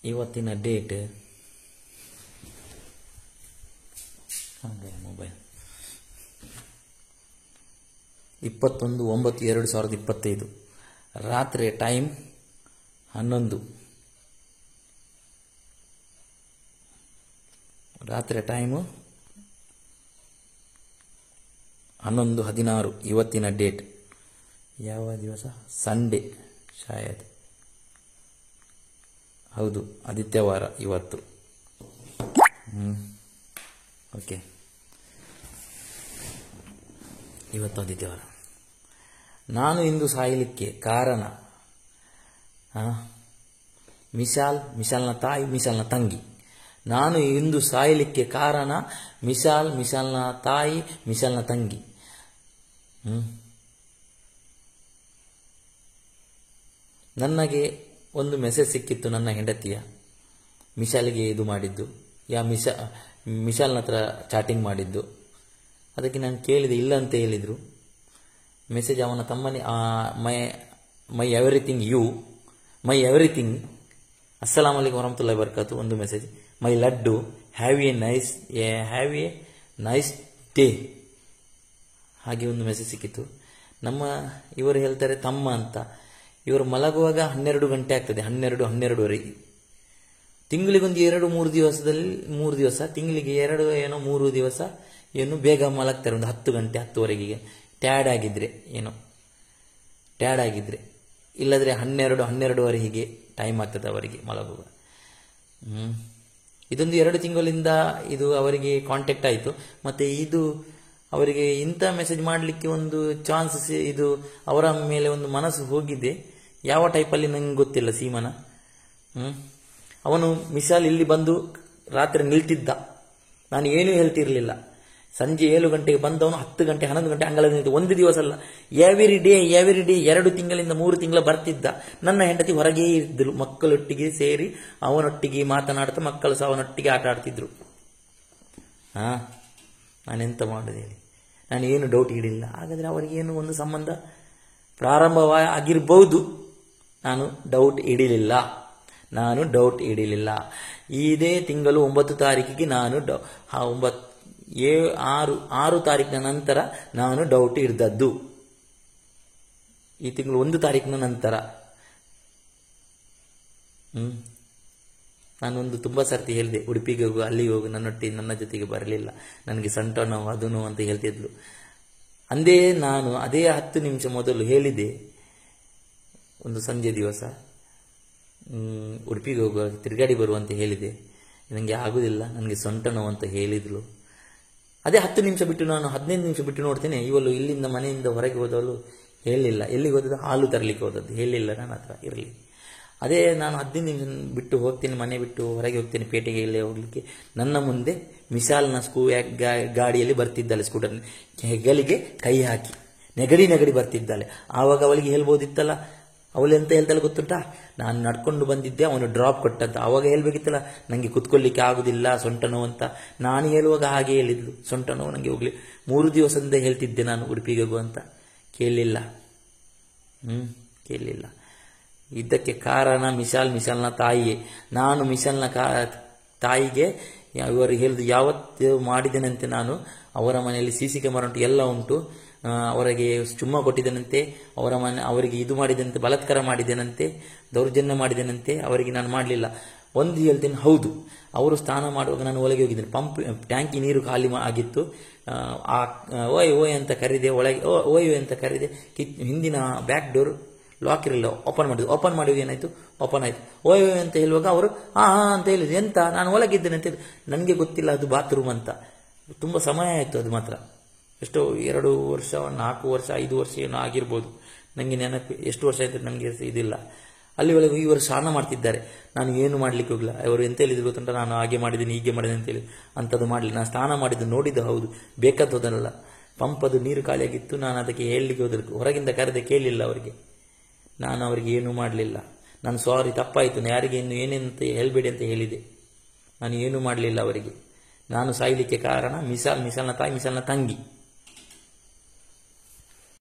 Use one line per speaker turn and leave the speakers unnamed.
ಇವತ್ತಿನ date mobile 21/9/2025. ರಾತ್ರಿ time 11. ರಾತ್ರಿ ಟೈಮು 11:16. ಇವತ್ತಿನ ಡೇಟ್ ಯಾವ ದಿವಸ? ಸಂಡೇ ಶಾಯದ್. ಹೌದು, ಆದಿತ್ಯವಾರ ಇವತ್ತು. ಓಕೆ, ಇವತ್ತು ಆದಿತ್ಯವಾರ. ನಾನು ಇಂದು ಸಾಯಲಿಕ್ಕೆ ಕಾರಣ ಮಿಶಾಲ್ನ ತಾಯಿ, ಮಿಶಾಲ್ನ ತಂಗಿ. ನಾನು ಇಂದು ಸಾಯಲಿಕ್ಕೆ ಕಾರಣ ಮಿಶಾಲ್ನ ತಾಯಿ, ಮಿಶಾಲ್ನ ತಂಗಿ. ನನಗೆ ಒಂದು ಮೆಸೇಜ್ ಸಿಕ್ಕಿತ್ತು ನನ್ನ ಹೆಂಡತಿಯ, ಮಿಶಾಲ್ಗೆ ಇದು ಮಾಡಿದ್ದು, ಮಿಶಾಲ್ನ ಹತ್ರ ಚಾಟಿಂಗ್ ಮಾಡಿದ್ದು. ಅದಕ್ಕೆ ನಾನು ಕೇಳಿದೆ, ಇಲ್ಲ ಅಂತ ಹೇಳಿದರು. ಮೆಸೇಜ್ ಅವನ ತಮ್ಮನೇ, my everything you, my everything, ಅಸ್ಸಲಾಮ್ ಅಲೈಕುಂ ವರಹಮತುಲ್ಲಾಹಿ ವಬರಕಾತು. ಒಂದು message, my laddu, have a nice day. ಹಾಗೆ ಒಂದು ಮೆಸೇಜ್ ಸಿಕ್ಕಿತ್ತು. ಇವರು ಹೇಳ್ತಾರೆ ತಮ್ಮ ಅಂತ. ಇವರು ಮಲಗುವಾಗ 12 ಗಂಟೆ ಆಗ್ತದೆ, 12:30. ತಿಂಗಳಿಗೊಂದು 2-3 ದಿವಸ, ತಿಂಗಳಿಗೆ 2-3 ದಿವಸ ಬೇಗ ಮಲಗ್ತಾರೆ. ಒಂದು 10 ಗಂಟೆ 10:30ಗೆ ಟ್ಯಾಡ್ ಆಗಿದ್ರೆ, ಇಲ್ಲದ್ರೆ 12:30 ಹೀಗೆ ಟೈಮ್ ಆಗ್ತದೆ ಅವರಿಗೆ ಮಲಗುವ. ಇದೊಂದು 2 ತಿಂಗಳಿಂದ ಇದು ಅವರಿಗೆ ಕಾಂಟ್ಯಾಕ್ಟ್ ಆಯಿತು. ಮತ್ತೆ ಇದು ಅವರಿಗೆ ಇಂಥ ಮೆಸೇಜ್ ಮಾಡಲಿಕ್ಕೆ ಒಂದು ಚಾನ್ಸಸ್, ಇದು ಅವರ ಮೇಲೆ ಒಂದು ಮನಸ್ಸು ಹೋಗಿದೆ. ಯಾವ ಟೈಪಲ್ಲಿ ನಂಗೆ ಗೊತ್ತಿಲ್ಲ. ಸೀಮನ ಅವನು ಮಿಶಾಲ್ ಇಲ್ಲಿ ಬಂದು ರಾತ್ರಿ ನಿಲ್ತಿದ್ದ. ನಾನು ಏನೂ ಹೇಳ್ತಿರ್ಲಿಲ್ಲ. ಸಂಜೆ 7 ಗಂಟೆಗೆ ಬಂದವನು 10 ಗಂಟೆ 11 ಗಂಟೆ ಅಂಗಳದಲ್ಲಿ ನಿಂತು, ಒಂದು ದಿವಸ ಅಲ್ಲ, ಎವ್ರಿ ಡೇ 2 ತಿಂಗಳಿಂದ 3 ತಿಂಗಳ ಬರ್ತಿದ್ದ. ನನ್ನ ಹೆಂಡತಿ ಹೊರಗೇ ಇದ್ದರು, ಮಕ್ಕಳೊಟ್ಟಿಗೆ ಸೇರಿ ಅವನೊಟ್ಟಿಗೆ ಮಾತನಾಡ್ತಾ ಮಕ್ಕಳು ಸಹ ಅವನೊಟ್ಟಿಗೆ ಆಟ ಆಡ್ತಿದ್ರು. ನಾನೆಂತ ಮಾಡೋದು ಹೇಳಿ? ನಾನು ಏನು ಡೌಟ್ ಇಡಿಲ್ಲ. ಹಾಗಾದರೆ ಅವರಿಗೇನು ಒಂದು ಸಂಬಂಧ ಪ್ರಾರಂಭವಾಗಿರ್ಬೋದು. ನಾನು ಡೌಟ್ ಇಡಲಿಲ್ಲ. ಇದೇ ತಿಂಗಳು 9 ತಾರೀಕಿಗೆ ನಾನು 6 ತಾರೀಕಿನ ನಂತರ ನಾನು ಡೌಟ್ ಹಿಡ್ದದ್ದು. ಈ ತಿಂಗಳು 1 ತಾರೀಕಿನ ನಂತರ. ನಾನೊಂದು ತುಂಬ ಸರ್ತಿ ಹೇಳಿದೆ, ಉಡುಪಿಗೆ ಹೋಗು, ಅಲ್ಲಿಗೆ ಹೋಗು, ನನ್ನ ಜೊತೆಗೆ ಬರಲಿಲ್ಲ, ನನಗೆ ಸೊಂಟ ನೋವು, ಅದು ನೋವು ಅಂತ ಹೇಳ್ತಿದ್ಲು. ಅದೇ 10 ನಿಮಿಷ ಮೊದಲು ಹೇಳಿದೆ, ಒಂದು ಸಂಜೆ ದಿವಸ ಉಡುಪಿಗೆ ಹೋಗುವ, ತಿರುಗಾಡಿ ಬರುವಂತ ಹೇಳಿದೆ. ನನಗೆ ಆಗುದಿಲ್ಲ, ನನಗೆ ಸೊಂಟ ನೋವು ಅಂತ ಹೇಳಿದ್ಲು. ಅದೇ 10 ನಿಮಿಷ ಬಿಟ್ಟು ನಾನು 15 ನಿಮಿಷ ಬಿಟ್ಟು ನೋಡ್ತೇನೆ, ಇವಳು ಇಲ್ಲಿಂದ ಮನೆಯಿಂದ ಹೊರಗೆ ಹೋದವಳು ಹೇಳಿಲ್ಲ. ಎಲ್ಲಿಗೆ ಹೋದದ್ದು? ಹಾಲು ತರಲಿಕ್ಕೆ ಹೋದದ್ದು. ಹೇಳಿಲ್ಲ ನನ್ನ ಹತ್ರ. ಇರಲಿ, ಅದೇ ನಾನು 15 ನಿಮಿಷ ಬಿಟ್ಟು ಹೋಗ್ತೇನೆ, ಮನೆ ಬಿಟ್ಟು ಹೊರಗೆ ಹೋಗ್ತೇನೆ, ಪೇಟೆಗೆ ಇಲ್ಲೇ ಹೋಗ್ಲಿಕ್ಕೆ. ನನ್ನ ಮುಂದೆ ಮಿಶಾಲ್ನ ಗಾಡಿಯಲ್ಲಿ ಬರ್ತಿದ್ದಾಳೆ, ಸ್ಕೂಟರ್ ಹೆಗಲಿಗೆ ಕೈ ಹಾಕಿ ನೆಗಡಿ ಬರ್ತಿದ್ದಾಳೆ. ಆವಾಗ ಅವಳಿಗೆ ಹೇಳ್ಬೋದಿತ್ತಲ್ಲ, ಅವಳು ಎಂತ ಹೇಳ್ತಾಳೆ ಗೊತ್ತುಂಟಾ? ನಾನು ನಡ್ಕೊಂಡು ಬಂದಿದ್ದೆ, ಅವನು ಡ್ರಾಪ್ ಕೊಟ್ಟಂತ. ಆವಾಗ ಹೇಳ್ಬೇಕಿತ್ತಲ್ಲ, ನನಗೆ ಕುತ್ಕೊಳ್ಳಿಕ್ಕೆ ಆಗುದಿಲ್ಲ, ಸೊಂಟ ನೋವು ಅಂತ. ನಾನು ಹೇಳುವಾಗ ಹಾಗೆ ಹೇಳಿದ್ಲು, ಸೊಂಟ ನೋವು ನನಗೆ ಹೋಗ್ಲಿ. 3 ದಿವಸದಿಂದ ಹೇಳ್ತಿದ್ದೆ ನಾನು ಉಡುಪಿಗೆ ಹೋಗು ಅಂತ. ಕೇಳಲಿಲ್ಲ. ಇದಕ್ಕೆ ಕಾರಣ ಮಿಶಾಲ್ನ ತಾಯಿಯೇ. ನಾನು ಮಿಶಾಲ್ನ ತಾಯಿಗೆ ಇವರು ಹೇಳಿದು ಯಾವತ್ತು ಮಾಡಿದ್ದೇನಂತೆ. ನಾನು ಅವರ ಮನೆಯಲ್ಲಿ CC ಕ್ಯಾಮರಾ ಉಂಟು, ಎಲ್ಲ ಉಂಟು. ಅವರಿಗೆ ಚುಮ್ಮ ಕೊಟ್ಟಿದ್ದೇನಂತೆ, ಅವರಿಗೆ ಇದು ಮಾಡಿದ್ದೇನಂತೆ, ಬಲಾತ್ಕಾರ ಮಾಡಿದ್ದೇನಂತೆ, ದೌರ್ಜನ್ಯ ಮಾಡಿದ್ದೇನಂತೆ. ಅವರಿಗೆ ನಾನು ಮಾಡಲಿಲ್ಲ. ಒಂದು ಹೇಳ್ತೇನೆ, ಹೌದು, ಅವರು ಸ್ನಾನ ಮಾಡುವಾಗ ನಾನು ಒಳಗೆ ಹೋಗಿದ್ದೇನೆ. ಟ್ಯಾಂಕಿ ನೀರು ಖಾಲಿ ಆಗಿತ್ತು. ಓಯ್ ಅಂತ ಕರೆದೆ, ಒಳಗೆ ಓಯ್ ಅಂತ ಕರೆದೆ. ಹಿಂದಿನ ಬ್ಯಾಕ್ ಡೋರ್ ಲಾಕ್ ಇರಲಿಲ್ಲ, ಓಪನ್ ಮಾಡಿದ್ವಿ. ಏನಾಯ್ತು? ಓಪನ್ ಆಯ್ತು. ಓಯ್ ಅಂತ ಹೇಳುವಾಗ ಅವರು ಹಾ ಅಂತ ಹೇಳಿದ್ರು. ಎಂತ? ನಾನು ಒಳಗಿದ್ದೇನೆ ಅಂತ ಹೇಳಿ. ನನಗೆ ಗೊತ್ತಿಲ್ಲ ಅದು ಬಾತ್ರೂಮ್ ಅಂತ. ತುಂಬ ಸಮಯ ಆಯಿತು. ಅದು ಮಾತ್ರ ಎಷ್ಟೋ 2 ವರ್ಷ 4 ವರ್ಷ 5 ವರ್ಷ ಏನೋ ಆಗಿರ್ಬೋದು. ನನಗೆ ನೆನಪು ಎಷ್ಟು ವರ್ಷ ಆಯ್ತು ನನಗೆ ಇದಿಲ್ಲ. ಅಲ್ಲಿ ಒಳಗೆ ಇವರು ಸ್ನಾನ ಮಾಡ್ತಿದ್ದಾರೆ. ನಾನು ಏನು ಮಾಡ್ಲಿಕ್ಕೆ ಹೋಗಿಲ್ಲ. ಅವರು ಎಂತ ಹೇಳಿದ್ರು ಗೊತ್ತುಂಟ? ನಾನು ಹಾಗೆ ಮಾಡಿದ್ದೀನಿ, ಹೀಗೆ ಮಾಡಿದ್ದೀನಿ ಅಂತೇಳಿ. ಅಂಥದ್ದು ಮಾಡಲಿಲ್ಲ. ನಾನು ಸ್ನಾನ ಮಾಡಿದ್ದು ನೋಡಿದ್ದು ಹೌದು, ಬೇಕಾದದಲ್ಲ. ಪಂಪದು ನೀರು ಖಾಲಿಯಾಗಿತ್ತು. ನಾನು ಅದಕ್ಕೆ ಹೇಳಲಿಕ್ಕೆ ಹೋದಕ್ಕೆ ಹೊರಗಿಂದ ಕರೆದೆ, ಕೇಳಲಿಲ್ಲ ಅವರಿಗೆ. ನಾನು ಅವರಿಗೆ ಏನೂ ಮಾಡಲಿಲ್ಲ. ನಾನು ಸಾರಿ, ತಪ್ಪಾಯಿತು, ಯಾರಿಗೆ ಇನ್ನು ಏನೇನಂತ ಹೇಳಬೇಡಿ ಅಂತ ಹೇಳಿದೆ. ನಾನು ಏನೂ ಮಾಡಲಿಲ್ಲ ಅವರಿಗೆ. ನಾನು ಸಾಯಲಿಕ್ಕೆ ಕಾರಣ ಮಿಶಾಲ್ನ ತಾಯಿ, ಮಿಶಾಲ್ನ ತಂಗಿ.